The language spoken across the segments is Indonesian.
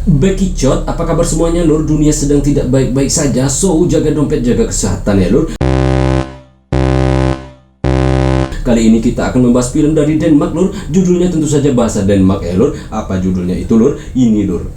Becky Chot, apa kabar semuanya lur? Dunia sedang tidak baik-baik saja, so jaga dompet, jaga kesehatan ya lur. Kali ini kita akan membahas film dari Denmark lur. Judulnya tentu saja bahasa Denmark ya lur. Apa judulnya itu lur? Ini lur.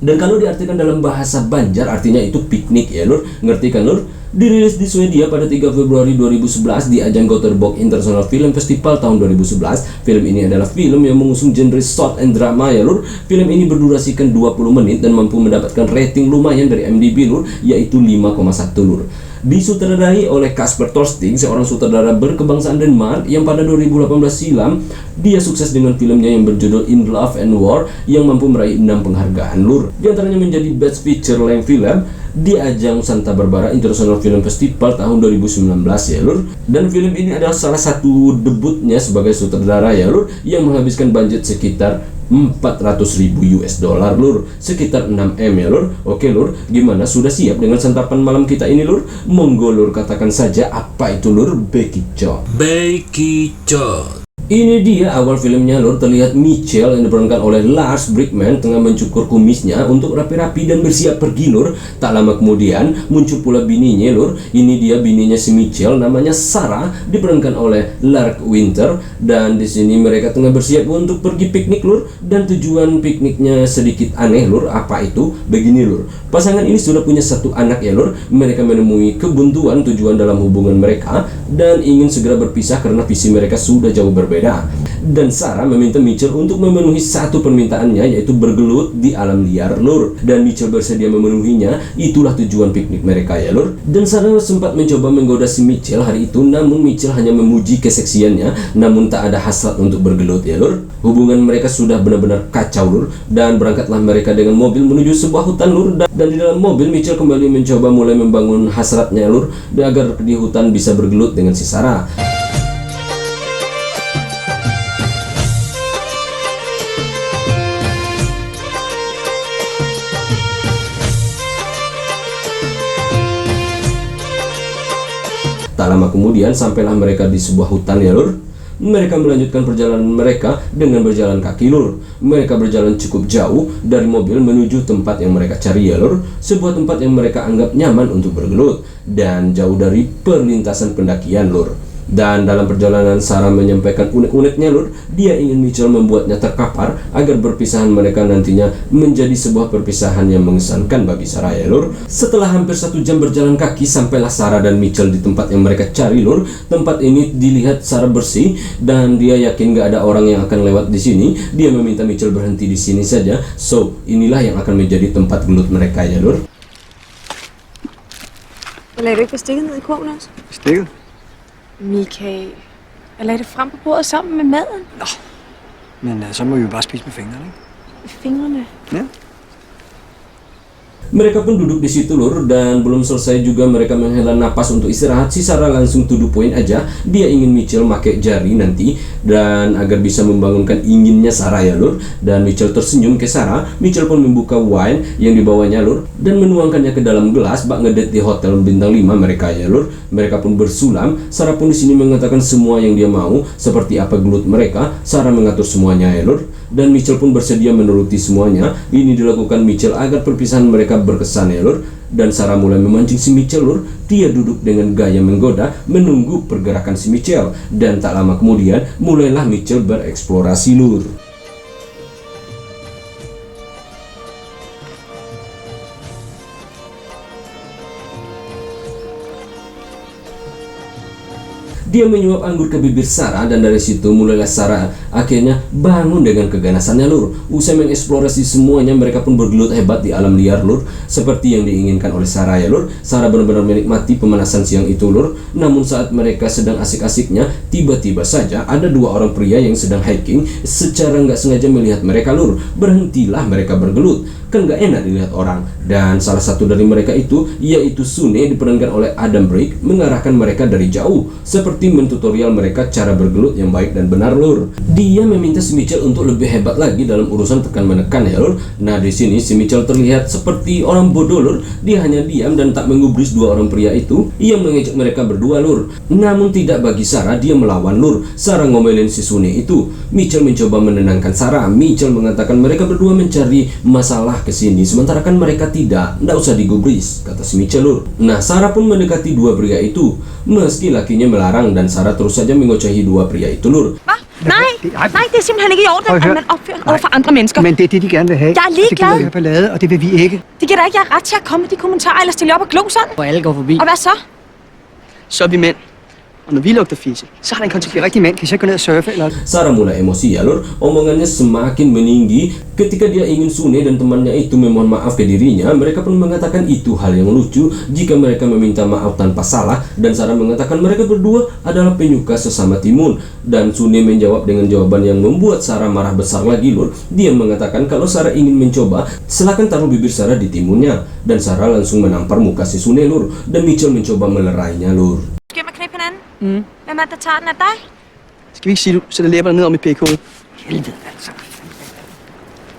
Dan kalau diartikan dalam bahasa Banjar artinya itu piknik ya lur. Ngerti kan lur? Dirilis di Swedia pada 3 Februari 2011 di ajang Gothenburg International Film Festival tahun 2011. Film ini adalah film yang mengusung genre short and drama ya lur. Film ini berdurasikan 20 menit dan mampu mendapatkan rating lumayan dari IMDb lur, yaitu 5,1 lur. Disutradarai oleh Kasper Thorsting, seorang sutradara berkebangsaan Denmark yang pada 2018 silam dia sukses dengan filmnya yang berjudul In Love and War yang mampu meraih 6 penghargaan lur. Di antaranya menjadi Best Feature Length Film di ajang Santa Barbara International Film Festival tahun 2019 ya lur. Dan film ini adalah salah satu debutnya sebagai sutradara ya lur, yang menghabiskan budget sekitar 400.000 US dollar lur, sekitar 6 M ya lur. Oke lur, gimana, sudah siap dengan santapan malam kita ini lur? Monggo lur, katakan saja apa itu lur Becky Chot. Becky Chot. Ini dia awal filmnya lur. Terlihat Mitchell yang diperankan oleh Lars Brickman tengah mencukur kumisnya untuk rapi-rapi dan bersiap pergi lur. Tak lama kemudian muncul pula bininya lur. Ini dia bininya si Mitchell, namanya Sarah, diperankan oleh Lark Winter. Dan di sini mereka tengah bersiap untuk pergi piknik lur. Dan tujuan pikniknya sedikit aneh lur. Apa itu? Begini lur. Pasangan ini sudah punya satu anak ya lur. Mereka menemui kebuntuan tujuan dalam hubungan mereka dan ingin segera berpisah karena visi mereka sudah jauh berbeda. Dan Sarah meminta Mitchell untuk memenuhi satu permintaannya, yaitu bergelut di alam liar lur. Dan Mitchell bersedia memenuhinya. Itulah tujuan piknik mereka ya lur. Dan Sarah sempat mencoba menggoda si Mitchell hari itu, namun Mitchell hanya memuji keseksiannya, namun tak ada hasrat untuk bergelut ya lur. Hubungan mereka sudah benar-benar kacau lur. Dan berangkatlah mereka dengan mobil menuju sebuah hutan lur. Dan di dalam mobil Mitchell kembali mencoba mulai membangun hasratnya lur, agar di hutan bisa bergelut dengan si Sarah. Tak lama kemudian sampailah mereka di sebuah hutan ya lur. Mereka melanjutkan perjalanan mereka dengan berjalan kaki lur. Mereka berjalan cukup jauh dari mobil menuju tempat yang mereka cari ya lur. Sebuah tempat yang mereka anggap nyaman untuk bergelut dan jauh dari perlintasan pendakian lur. Dan dalam perjalanan Sarah menyampaikan unek-uneknya lur. Dia ingin Mitchell membuatnya terkapar agar perpisahan mereka nantinya menjadi sebuah perpisahan yang mengesankan bagi Sarah ya lur. Setelah hampir 1 jam berjalan kaki sampailah Sarah dan Mitchell di tempat yang mereka cari lur. Tempat ini dilihat Sarah bersih dan dia yakin gak ada orang yang akan lewat di sini. Dia meminta Mitchell berhenti di sini saja. So inilah yang akan menjadi tempat gelut mereka ya lur. Lagde du ikke stikket ned i kurven også? Stikket? Michael, jeg lagde det frem på bordet sammen med maden. Nå, men så må vi jo bare spise med fingrene, ikke? Med fingrene. Ja. Mereka pun duduk di situ lur, dan belum selesai juga mereka menghela napas untuk istirahat. Si Sarah langsung to the point aja. Dia ingin Mitchell pakai jari nanti dan agar bisa membangunkan inginnya Sarah ya lur. Dan Mitchell tersenyum ke Sarah. Mitchell pun membuka wine yang dibawanya lur dan menuangkannya ke dalam gelas. Bak ngedet di hotel bintang 5 mereka ya lur. Mereka pun bersulam. Sarah pun di sini mengatakan semua yang dia mau, seperti apa gelut mereka. Sarah mengatur semuanya ya lur. Dan Mitchell pun bersedia menuruti semuanya. Ini dilakukan Mitchell agar perpisahan mereka berkesan ya lur. Dan Sarah mulai memancing si Mitchell lur. Dia duduk dengan gaya menggoda menunggu pergerakan si Mitchell. Dan tak lama kemudian mulailah Mitchell bereksplorasi lur. Dia menyuap anggur ke bibir Sarah dan dari situ mulailah Sarah akhirnya bangun dengan keganasannya lur. Usai mengeksplorasi semuanya, mereka pun bergelut hebat di alam liar lur, seperti yang diinginkan oleh Sarah ya lur. Sarah benar-benar menikmati pemanasan siang itu lur. Namun saat mereka sedang asik-asiknya, tiba-tiba saja ada 2 orang pria yang sedang hiking secara nggak sengaja melihat mereka lur. Berhentilah mereka bergelut. Kan gak enak dilihat orang. Dan salah satu dari mereka itu yaitu Sune, diperankan oleh Adam Brake, mengarahkan mereka dari jauh. Seperti seperti mentutorial mereka cara bergelut yang baik dan benar lur. Dia meminta si Mitchell untuk lebih hebat lagi dalam urusan tekan menekan ya lur. Nah di sini si Mitchell terlihat seperti orang bodoh lur. Dia hanya diam dan tak menggubris dua orang pria itu. Ia mengejek mereka berdua lur. Namun tidak bagi Sarah, dia melawan lur. Sarah ngomelin si Sune itu. Mitchell mencoba menenangkan Sarah. Mitchell mengatakan mereka berdua mencari masalah ke sini, sementara kan mereka tidak. Nggak usah digubris, kata si Mitchell lur. Nah Sarah pun mendekati dua pria itu, meski lakinya melarang, dan Sarah terus saja mengocahi dua pria itu lur. Hva? Nej, det er simpelthen ikke i orden, Prøv at at høre. man opfører sig over for andre mennesker. Men det er det, de gerne vil have. Jeg er ligeglad. Så gider vi have ballade, og det vil vi ikke. Det giver da ikke jer ret til at komme med de kommentarer, eller stille op og glo sådan. Hvor alle går forbi. Og hvad så? Så er vi mænd. Og når vi lugter fisse, så har det en De konsekvens. rigtige mænd kan så gå ned og surfe, eller... Sarah mulai emosi ya lur. Omongannya semakin meninggi. Ketika dia ingin Sune dan temannya itu memohon maaf ke dirinya, mereka pun mengatakan itu hal yang lucu jika mereka meminta maaf tanpa salah. Dan Sarah mengatakan mereka berdua adalah penyuka sesama timun. Dan Sune menjawab dengan jawaban yang membuat Sarah marah besar lagi lur. Dia mengatakan kalau Sarah ingin mencoba, silakan taruh bibir Sarah di timunnya. Dan Sarah langsung menampar muka si Sune lur. Dan Mitchell mencoba melerainya lur. Skal vi knippe hinanden? Hvem er det, der tager den af dig? Skal vi ikke sige, du sætter læberne ned om mit pækhoved? Helvede, altså.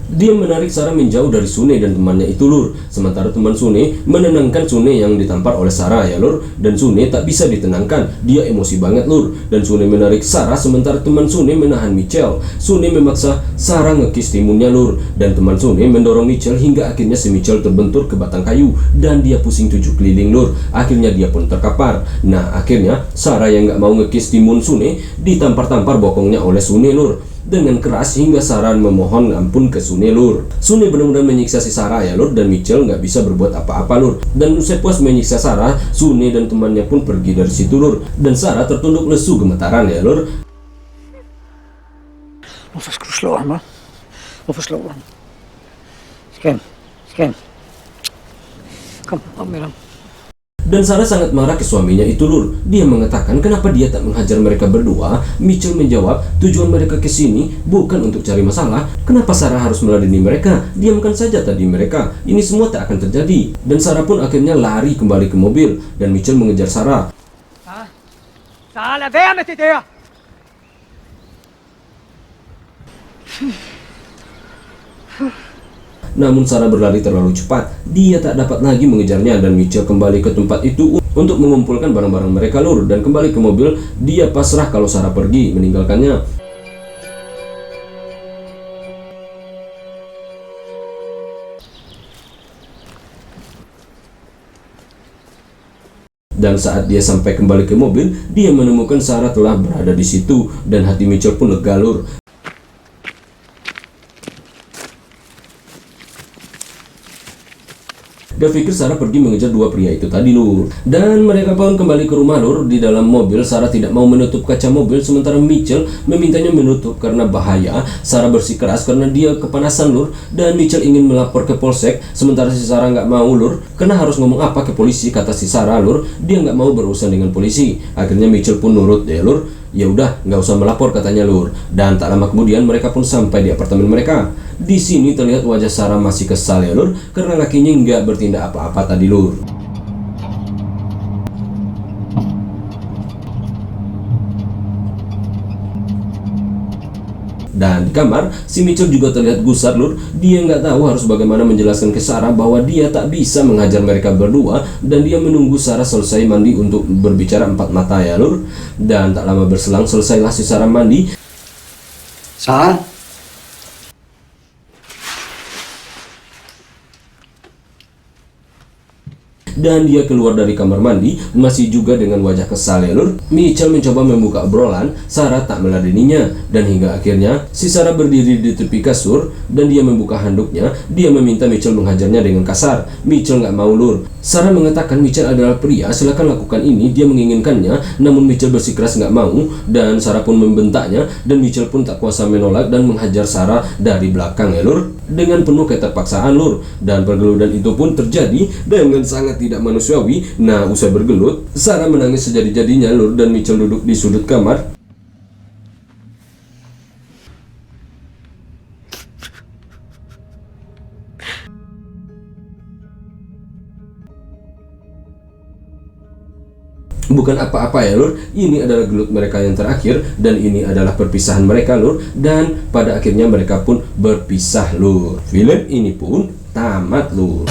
Dia menarik Sarah menjauh dari Sune dan temannya itu lur. Sementara teman Sune menenangkan Sune yang ditampar oleh Sarah ya lur. Dan Sune tak bisa ditenangkan. Dia emosi banget lur. Dan Sune menarik Sarah sementara teman Sune menahan Mitchell. Sune memaksa Sarah ngekis timunnya lur. Dan teman Sune mendorong Mitchell hingga akhirnya si Mitchell terbentur ke batang kayu. Dan dia pusing 7 keliling lur. Akhirnya dia pun terkapar. Nah akhirnya Sarah yang gak mau ngekis timun Sune ditampar-tampar bokongnya oleh Sune lur dengan keras hingga Sarah memohon ampun ke Sune lur. Sune benar-benar menyiksa si Sarah ya lur, dan Mitchell nggak bisa berbuat apa-apa lur. Dan usai puas menyiksa Sarah, Sune dan temannya pun pergi dari situ lur. Dan Sarah tertunduk lesu gemetaran ya lur. Hvorfor skulle du slå ham, hva'? Hvorfor slår du ham? Skal han? Kom, op med ham. Dan Sarah sangat marah ke suaminya itu lur. Dia mengatakan kenapa dia tak menghajar mereka berdua. Mitchell menjawab tujuan mereka ke sini bukan untuk cari masalah. Kenapa Sarah harus meladeni mereka? Diamkan saja tadi mereka. Ini semua tak akan terjadi. Dan Sarah pun akhirnya lari kembali ke mobil. Dan Mitchell mengejar Sarah. Sarah, lad være med det der! Namun Sarah berlari terlalu cepat. Dia tak dapat lagi mengejarnya dan Mitchell kembali ke tempat itu untuk mengumpulkan barang-barang mereka lur. Dan kembali ke mobil, dia pasrah kalau Sarah pergi meninggalkannya. Dan saat dia sampai kembali ke mobil, dia menemukan Sarah telah berada di situ dan hati Mitchell pun lega lur. Dia pikir Sarah pergi mengejar dua pria itu tadi lur. Dan mereka pun kembali ke rumah lur. Di dalam mobil Sarah tidak mau menutup kaca mobil, sementara Mitchell memintanya menutup karena bahaya. Sarah bersikeras karena dia kepanasan lur. Dan Mitchell ingin melapor ke polsek, sementara si Sarah nggak mau lur. Karena harus ngomong apa ke polisi, kata si Sarah lur. Dia nggak mau berurusan dengan polisi. Akhirnya Mitchell pun nurut ya lur. Ya udah, nggak usah melapor katanya lur. Dan tak lama kemudian mereka pun sampai di apartemen mereka. Di sini terlihat wajah Sarah masih kesal ya lur, karena lakinya nggak bertindak apa-apa tadi lur. Dan di kamar, si Mitchell juga terlihat gusar lur. Dia nggak tahu harus bagaimana menjelaskan ke Sarah bahwa dia tak bisa menghajar mereka berdua. Dan dia menunggu Sarah selesai mandi untuk berbicara empat mata ya lur. Dan tak lama berselang selesailah si Sarah mandi. Sarah? Dan dia keluar dari kamar mandi masih juga dengan wajah kesal ya lur. Mitchell mencoba membuka obrolan, Sarah tak meladeninya. Dan hingga akhirnya si Sarah berdiri di tepi kasur dan dia membuka handuknya. Dia meminta Mitchell menghajarnya dengan kasar. Mitchell nggak mau lur. Sarah mengatakan Mitchell adalah pria, silakan lakukan ini. Dia menginginkannya, namun Mitchell bersikeras nggak mau. Dan Sarah pun membentaknya. Dan Mitchell pun tak kuasa menolak dan menghajar Sarah dari belakang ya lur, dengan penuh keterpaksaan lur. Dan pergeludan itu pun terjadi dengan sangat tidak manusiawi. Nah, usai bergelut, Sarah menangis sejadi-jadinya lur, dan Mitchell duduk di sudut kamar. bukan apa-apa ya lur, ini adalah gelut mereka yang terakhir dan ini adalah perpisahan mereka lur, dan pada akhirnya mereka pun berpisah lur. Film ini pun tamat lur.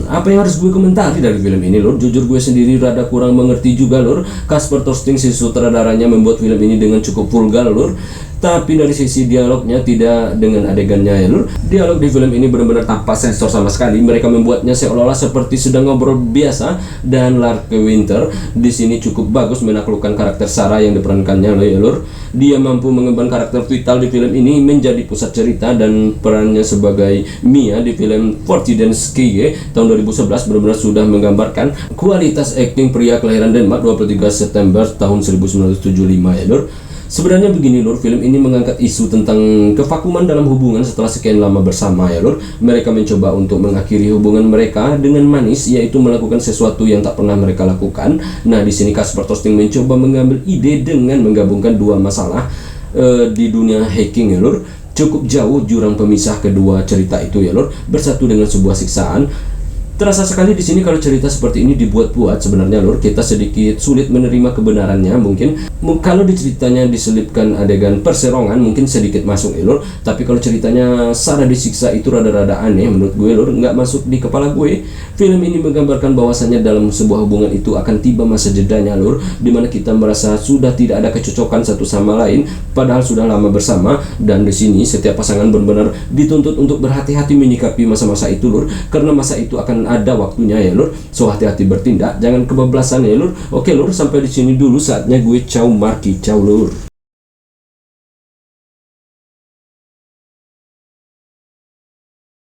Apa yang harus gue komentari dari film ini lur? Jujur gue sendiri rada kurang mengerti juga lur. Kasper Torsting si sutradaranya membuat film ini dengan cukup vulgar lur. Tapi dari sisi dialognya tidak dengan adegannya ya lur. Dialog di film ini benar-benar tanpa sensor sama sekali. Mereka membuatnya seolah-olah seperti sedang ngobrol biasa. Dan Larke Winter di sini cukup bagus menaklukkan karakter Sarah yang diperankannya ya lur. Dia mampu mengemban karakter vital di film ini menjadi pusat cerita, dan perannya sebagai Mia di film Fortidens Kige tahun 2011 benar-benar sudah menggambarkan kualitas akting pria kelahiran Denmark 23 September tahun 1975 ya lur. Sebenarnya begini lur, film ini mengangkat isu tentang kevakuman dalam hubungan setelah sekian lama bersama ya lur. Mereka mencoba untuk mengakhiri hubungan mereka dengan manis, yaitu melakukan sesuatu yang tak pernah mereka lakukan. Nah, di sini Kasper Torsting mencoba mengambil ide dengan menggabungkan dua masalah di dunia hacking ya lur. Cukup jauh jurang pemisah kedua cerita itu ya lur, bersatu dengan sebuah siksaan. Terasa sekali di sini kalau cerita seperti ini dibuat-buat sebenarnya lur. Kita sedikit sulit menerima kebenarannya mungkin. Kalau di ceritanya diselipkan adegan perserongan mungkin sedikit masuk lur. Tapi kalau ceritanya Sarah disiksa itu rada-rada aneh menurut gue lur, nggak masuk di kepala gue. Film ini menggambarkan bahwasannya dalam sebuah hubungan itu akan tiba masa jedanya lur, dimana kita merasa sudah tidak ada kecocokan satu sama lain padahal sudah lama bersama. Dan di sini setiap pasangan benar-benar dituntut untuk berhati-hati menyikapi masa-masa itu lur, karena masa itu akan ada waktunya ya lur. So hati-hati bertindak, jangan kebablasan ya lur. Oke lur, sampai di sini dulu saatnya gue ciao marki ciao lur.